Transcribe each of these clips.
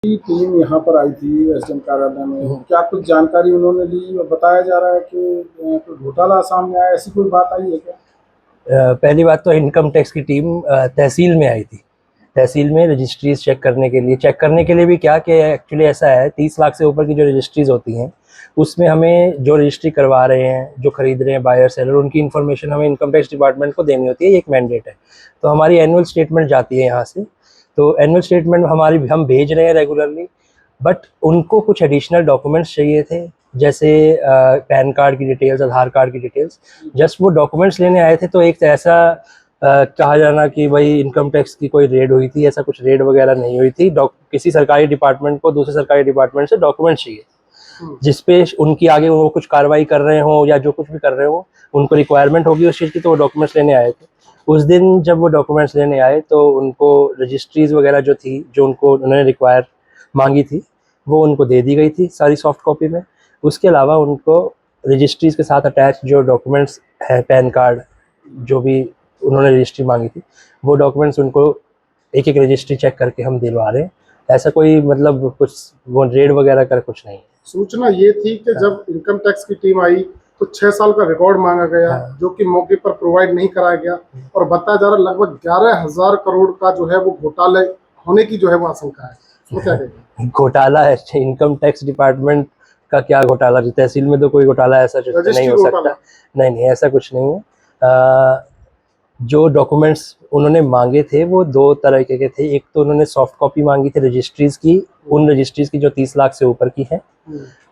की टीम यहाँ पर आई थी एसडीएम कार्यालय में, क्या कुछ जानकारी उन्होंने ली और बताया जा रहा है कि कोई घोटाला सामने आया, ऐसी कोई बात आई है क्या? पहली बात तो इनकम टैक्स की टीम तहसील में आई थी। तहसील में रजिस्ट्रीज चेक करने के लिए भी क्या कि एक्चुअली ऐसा है 30 लाख से ऊपर की जो रजिस्ट्रीज होती हैं उसमें हमें जो रजिस्ट्री करवा रहे हैं, जो खरीद रहे हैं बायर सेलर, उनकी इन्फॉर्मेशन हमें इनकम टैक्स डिपार्टमेंट को देनी होती है। ये एक मैंडेट है। तो हमारी एनुअल स्टेटमेंट जाती है यहाँ से, तो एनुअल स्टेटमेंट हम भेज रहे हैं रेगुलरली, बट उनको कुछ एडिशनल डॉक्यूमेंट्स चाहिए थे, जैसे पैन कार्ड की डिटेल्स, आधार कार्ड की डिटेल्स। जस्ट वो डॉक्यूमेंट्स लेने आए थे, तो एक ऐसा कहा जाना कि भाई इनकम टैक्स की कोई रेड हुई थी, ऐसा कुछ रेड वगैरह नहीं हुई थी। किसी सरकारी डिपार्टमेंट को दूसरे सरकारी डिपार्टमेंट से डॉक्यूमेंट चाहिए जिसपे उनकी आगे वो कुछ कार्रवाई कर रहे हो या जो कुछ भी कर रहे हो, उनको रिक्वायरमेंट होगी उस चीज़ की, तो वो डॉक्यूमेंट्स लेने आए थे। उस दिन जब वो डॉक्यूमेंट्स लेने आए तो उनको रजिस्ट्रीज वगैरह जो थी, जो उन्होंने रिक्वायर मांगी थी, वो उनको दे दी गई थी सारी सॉफ्ट कॉपी में। उसके अलावा उनको रजिस्ट्रीज के साथ अटैच जो डॉक्यूमेंट्स है, पैन कार्ड, जो भी उन्होंने रजिस्ट्री मांगी थी, वो डॉक्यूमेंट्स उनको एक एक रजिस्ट्री चेक करके हम दिलवा रहे हैं। ऐसा कोई मतलब कुछ वो रेड वगैरह कर कुछ नहीं है। सूचना ये थी कि जब इनकम टैक्स की टीम आई तो 6 साल का रिकॉर्ड मांगा गया, जो कि मौके पर प्रोवाइड नहीं कराया गया, और बताया जा रहा लगभग 11,000 करोड़ का जो है वो घोटाले होने की जो है वो आशंका है। तो क्या कहेंगे? घोटाला है इनकम टैक्स डिपार्टमेंट का? क्या घोटाला? तहसील में तो कोई घोटाला ऐसा नहीं हो सकता। नहीं, ऐसा कुछ नहीं है। जो डॉक्यूमेंट्स उन्होंने मांगे थे वो दो तरह के थे। एक तो उन्होंने सॉफ्ट कॉपी मांगी थी रजिस्ट्रीज की, उन रजिस्ट्रीज की जो 30 लाख से ऊपर की हैं,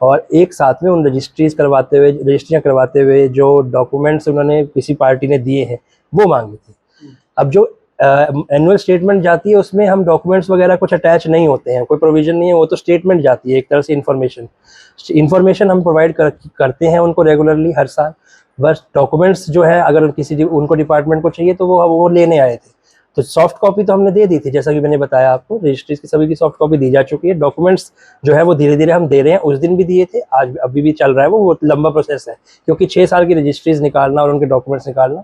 और एक साथ में उन रजिस्ट्रियाँ करवाते हुए जो डॉक्यूमेंट्स उन्होंने किसी पार्टी ने दिए हैं वो मांगी थी। अब जो एनुअल स्टेटमेंट जाती है उसमें हम डॉक्यूमेंट्स वगैरह कुछ अटैच नहीं होते हैं, कोई प्रोविजन नहीं है, वो तो स्टेटमेंट जाती है एक तरह से इन्फॉर्मेशन हम प्रोवाइड करते हैं उनको रेगुलरली हर साल। बस डॉक्यूमेंट्स जो है अगर उनको डिपार्टमेंट को चाहिए तो वो लेने आए थे। तो सॉफ्ट कॉपी तो हमने दे दी थी, जैसा कि मैंने बताया आपको, रजिस्ट्रीज की सभी की सॉफ्ट कॉपी दी जा चुकी है। डॉक्यूमेंट्स जो है वो धीरे धीरे हम दे रहे हैं, उस दिन भी दिए थे, आज अभी भी चल रहा है, वो लंबा प्रोसेस है, क्योंकि 6 साल की रजिस्ट्रीज निकालना और उनके डॉक्यूमेंट्स निकालना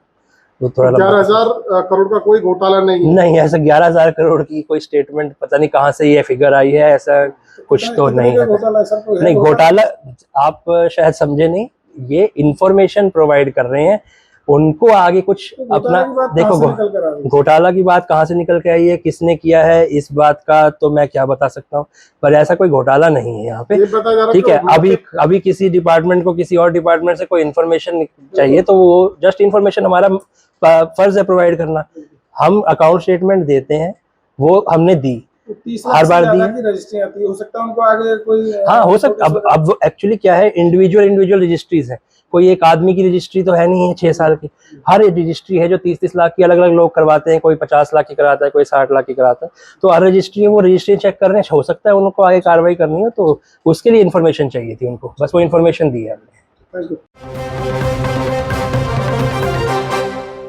वो थोड़ा 11,000 करोड़ का कोई घोटाला नहीं ऐसा 11,000 करोड़ की कोई स्टेटमेंट पता नहीं कहाँ से ये फिगर आई है, ऐसा कुछ तो नहीं है। नहीं, घोटाला आप शायद समझे नहीं, ये इंफॉर्मेशन प्रोवाइड कर रहे हैं उनको आगे कुछ अपना। देखो, घोटाला की बात कहाँ से निकल के आई है, किसने किया है, इस बात का तो मैं क्या बता सकता हूँ, पर ऐसा कोई घोटाला नहीं है यहाँ पे। ठीक है, अभी किसी डिपार्टमेंट को किसी और डिपार्टमेंट से कोई इन्फॉर्मेशन चाहिए तो वो जस्ट इन्फॉर्मेशन हमारा फर्ज है प्रोवाइड करना। हम अकाउंट स्टेटमेंट देते हैं, वो हमने दी, हर बार दी। रजिस्ट्री आती है, हो सकता है उनको आगे कोई हो सकता। अब एक्चुअली क्या है, इंडिविजुअल रजिस्ट्रीज है, कोई एक आदमी की रजिस्ट्री तो है नहीं है 6 साल की। हर रजिस्ट्री है जो 30-30 लाख की, अलग अलग लोग करवाते हैं, कोई 50 लाख की कराता है, कोई 60 लाख की कराता है। तो हर रजिस्ट्री वो रजिस्ट्री चेक कर रहे हैं, हो सकता है उनको आगे कार्रवाई करनी हो, तो उसके लिए इन्फॉर्मेशन चाहिए थी उनको, बस वो इन्फॉर्मेशन दी है हमने।